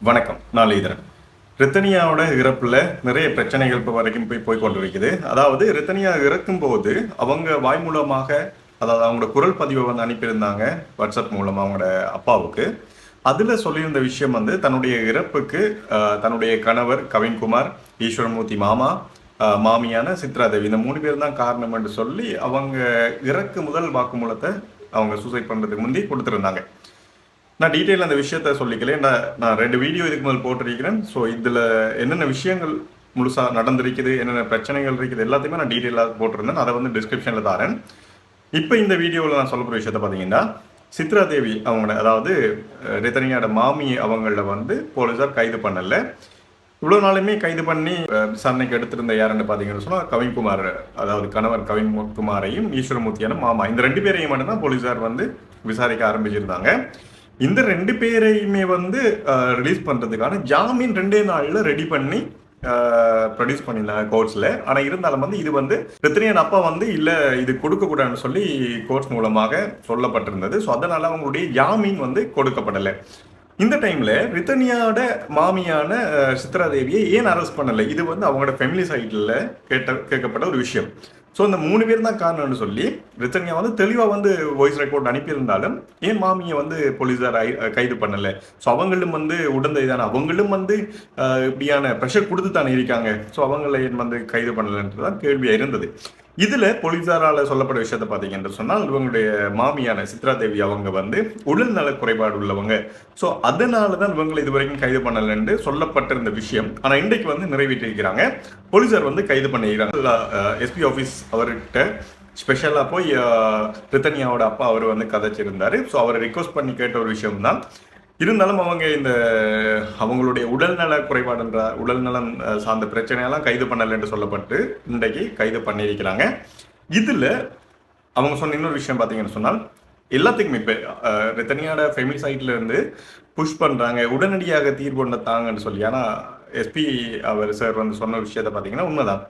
வணக்கம். நான் லீதரன். ரித்தனியாவோட இறப்புல நிறைய பிரச்சனைகள் இப்போ வரைக்கும் போய் கொண்டிருக்குது. அதாவது ரித்தனியா இறக்கும்போது அவங்க வாய் மூலமாக, அதாவது அவங்களோட குரல் பதிவை வந்து அனுப்பியிருந்தாங்க வாட்ஸ்அப் மூலமா அவங்களோட அப்பாவுக்கு. அதுல சொல்லியிருந்த விஷயம் வந்து தன்னுடைய இறப்புக்கு தன்னுடைய கணவர் கவின்குமார், ஈஸ்வரமூர்த்தி மாமா, மாமியான சித்ரா தேவி, இந்த 3 பேர் தான் காரணம் என்று சொல்லி அவங்க இறக்கு முதல் வாக்குமூலத்தை அவங்க சூசைட் பண்றதுக்கு முந்தி கொடுத்துருந்தாங்க. நான் டீட்டெயில் அந்த விஷயத்த சொல்லிக்கல. நான் 2 வீடியோ இதுக்கு முதல் போட்டிருக்கிறேன். ஸோ இதில் என்னென்ன விஷயங்கள் முழுசாக நடந்திருக்குது, என்னென்ன பிரச்சனைகள் இருக்குது எல்லாத்தையுமே நான் டீட்டெயிலாக போட்டிருந்தேன். அதை வந்து டிஸ்கிரிப்ஷனில் தரேன். இப்போ இந்த வீடியோவில் நான் சொல்ல போகிற விஷயத்த பார்த்தீங்கன்னா, சித்ரா தேவி அவங்கள, அதாவது ரித்தனியோட மாமி அவங்கள வந்து போலீஸார் கைது பண்ணல. இவ்வளோ நாளுமே கைது பண்ணி விசாரணைக்கு எடுத்திருந்த யாருன்னு பார்த்தீங்கன்னு சொன்னால் கவின்குமார், அதாவது கணவர் கவின்குமாரையும் ஈஸ்வரமூர்த்தியான மாமா, இந்த 2 பேரையும் மட்டும்தான் போலீஸார் வந்து விசாரிக்க ஆரம்பிச்சிருந்தாங்க. இந்த 2 பேரையுமே வந்து ரிலீஸ் பண்ணுறதுக்கான ஜாமீன் 2 நாளில் ரெடி பண்ணி ப்ரொடியூஸ் பண்ணியிருந்தாங்க கோர்ட்ஸில். ஆனால் இருந்தாலும் வந்து இது வந்து ரித்தனியன் அப்பா வந்து இல்லை இது கொடுக்கக்கூடாதுன்னு சொல்லி கோர்ட்ஸ் மூலமாக சொல்லப்பட்டிருந்தது. ஸோ அதனால் அவங்களுடைய ஜாமீன் வந்து கொடுக்கப்படலை. இந்த டைம்ல ரித்தனியாவோட மாமியான சித்ரா தேவியை ஏன் அரெஸ்ட் பண்ணலை, இது வந்து அவங்களோட ஃபேமிலி சைடில் கேட்கப்பட்ட ஒரு விஷயம். ஸோ இந்த 3 பேர் தான் காரணம்னு சொல்லி ரித்தனியா வந்து தெளிவாக வந்து வாய்ஸ் ரெக்கார்ட் அனுப்பியிருந்தாலும் ஏன் மாமியை வந்து போலீஸார் கைது பண்ணலை. ஸோ அவங்களும் வந்து உடந்தை தானே, அவங்களும் வந்து இப்படியான ப்ரெஷர் கொடுத்து தானே இருக்காங்க. ஸோ அவங்களை ஏன் வந்து கைது பண்ணலைன்றதான் கேள்வியாக இருந்தது. இதுல போலீசாரால சொல்லப்பட்ட விஷயத்த பாத்தீங்க என்று சொன்னால், இவங்களுடைய மாமியான சித்ரா தேவி அவங்க வந்து உடல்நல குறைபாடு உள்ளவங்க. ஸோ அதனாலதான் இவங்களை இதுவரைக்கும் கைது பண்ணலன்னு சொல்லப்பட்டிருந்த விஷயம் ஆனா இன்றைக்கு வந்து நிறைவேற்றிருக்கிறாங்க. போலீசார் வந்து கைது பண்ணிக்கிறாங்க. எஸ்பி ஆஃபீஸ் அவர்கிட்ட ஸ்பெஷலா போய் ரித்தனியாவோட அப்பா அவர் வந்து கதைச்சிருந்தாரு. ஸோ அவரை ரிக்வஸ்ட் பண்ணி கேட்ட ஒரு விஷயம் தான். இருந்தாலும் அவங்க இந்த அவங்களுடைய உடல்நல குறைபாடுன்ற உடல்நலம் சார்ந்த பிரச்சனையெல்லாம் கைது பண்ணலை என்று சொல்லப்பட்டு இன்றைக்கு கைது பண்ணியிருக்கிறாங்க. இதுல அவங்க சொன்ன இன்னொரு விஷயம் பார்த்தீங்கன்னு சொன்னால், எல்லாத்துக்குமே இப்போ ரித்தனியோட ஃபேமிலி சைட்ல இருந்து புஷ் பண்றாங்க உடனடியாக தீர்வு கொண்ட தாங்கன்னு சொல்லி. ஆனா எஸ்பி அவர் சார் வந்து சொன்ன விஷயத்த பார்த்தீங்கன்னா உண்மைதான்.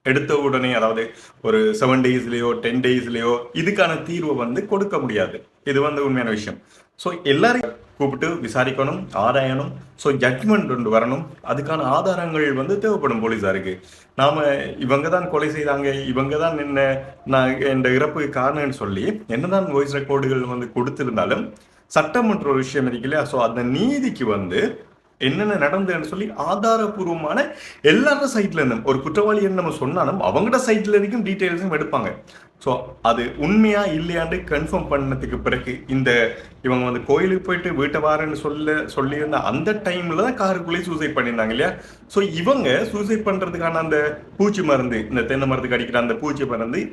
எடுத்த உடனே, அதாவது ஒரு 7 டேஸ்லயோ 10 டேஸ்லயோ இதுக்கான தீர்வை வந்து கொடுக்க முடியாது. இது வந்து உண்மையான விஷயம். ஸோ எல்லாரையும் கூப்பிட்டு விசாரிக்கணும், ஆராயணும். ஸோ ஜட்மெண்ட் ஒன்று வரணும். அதுக்கான ஆதாரங்கள் வந்து தேவைப்படும் போலீஸாருக்கு. நாம இவங்க தான் கொலை செய்தாங்க, இவங்க தான் நான் இந்த இறப்புக்கு காரணம்னு சொல்லி என்னதான் வாய்ஸ் ரெக்கார்டுகள் வந்து கொடுத்திருந்தாலும் சட்டமன்ற ஒரு விஷயம் இருக்கு இல்லையா. ஸோ அந்த நீதிக்கு வந்து என்னென்ன நடந்ததுன்னு சொல்லி ஆதாரபூர்வமான எல்லாரோட சைட்ல இருந்தும் ஒரு குற்றவாளி நம்ம சொன்னாலும் அவங்களோட சைட்ல வரைக்கும் டீட்டெயில்ஸும் எடுப்பாங்க. ஸோ அது உண்மையா இல்லையாண்டு கன்ஃபார்ம் பண்ணதுக்கு பிறகு இவங்க வந்து கோயிலுக்கு போயிட்டு வீட்டை வாரன்னு சொல்லியிருந்த அந்த டைம்ல தான் காருக்குள்ளே சூசைட் பண்ணியிருந்தாங்க இல்லையா. ஸோ இவங்க சூசைட் பண்றதுக்கான அந்த பூச்சி மருந்து, இந்த தென்னை மரத்துக்கு அடிக்கிற அந்த பூச்சி மருந்து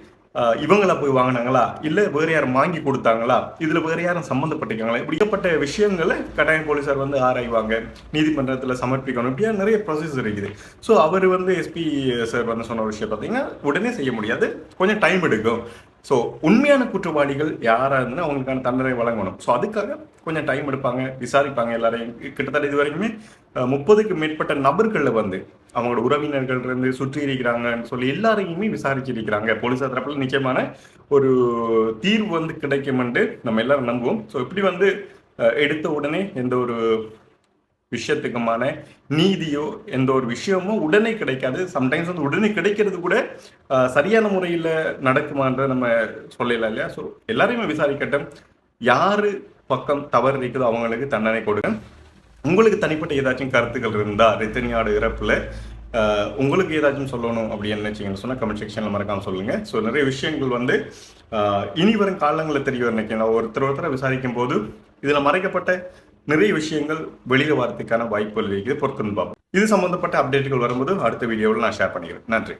இவங்களா போய் வாங்கினாங்களா, இல்ல வேற யாரும் வாங்கி கொடுத்தாங்களா, இதுல வேற யாரும் சம்மந்தப்பட்டிருக்காங்களா, இப்படிப்பட்ட விஷயங்களை கட்டாயம் போலீசார் வந்து ஆராய்வாங்க, நீதிமன்றத்துல சமர்ப்பிக்கணும். இப்படியா நிறைய ப்ராசஸ் இருக்குது. ஸோ அவர் வந்து எஸ்பி சார் வந்து சொன்ன விஷயம் பார்த்தீங்கன்னா உடனே செய்ய முடியாது, கொஞ்சம் டைம் எடுக்கும். ஸோ உண்மையான குற்றவாளிகள் யாரா இருந்தாலும் அவங்களுக்கான தண்டனை வழங்கணும். ஸோ அதுக்காக கொஞ்சம் டைம் எடுப்பாங்க, விசாரிப்பாங்க எல்லாரையும். கிட்டத்தட்ட இது வரைக்குமே 30க்கு மேற்பட்ட நபர்களில் வந்து அவங்களோட உறவினர்கள் இருந்து சுற்றி இருக்கிறாங்கன்னு சொல்லி எல்லாரையுமே விசாரிச்சிருக்கிறாங்க. போலீஸார் தரப்புல நிச்சயமான ஒரு தீர்வு வந்து கிடைக்கும் என்று நம்ம எல்லாரும் நம்புவோம். ஸோ இப்படி வந்து எடுத்த உடனே எந்த ஒரு விஷயத்துக்குமான நீதியோ எந்த ஒரு விஷயமும் உடனே கிடைக்காது. சம்டைம்ஸ் வந்து உடனே கிடைக்கிறது கூட சரியான முறையில் நடக்குமான்ற நம்ம சொல்லலாம் இல்லையா. ஸோ எல்லாரையுமே விசாரிக்கட்டும், யாரு பக்கம் தவறு இருக்குதோ அவங்களுக்கு தண்டனை கொடுங்க. உங்களுக்கு தனிப்பட்ட ஏதாச்சும் கருத்துக்கள் இருந்தா ரித்தனியோட இறப்புல உங்களுக்கு ஏதாச்சும் சொல்லணும் அப்படின்னு நினைச்சீங்கன்னு சொன்னா கமெண்ட் செக்ஷன்ல மறக்காம சொல்லுங்க. ஸோ நிறைய விஷயங்கள் வந்து இனி வரும் காலங்களில் தெரிய நினைக்கிறேன். ஒருத்தரை விசாரிக்கும் போது இதுல மறைக்கப்பட்ட நிறைய விஷயங்கள் வெளியே வரதுக்கான வாய்ப்புகள் இருக்குது. பொறுத்து பார்ப்போம். இது சம்பந்தப்பட்ட அப்டேட்டுகள் வரும்போது அடுத்த வீடியோவில் நான் ஷேர் பண்ணிக்கிறேன். நன்றி.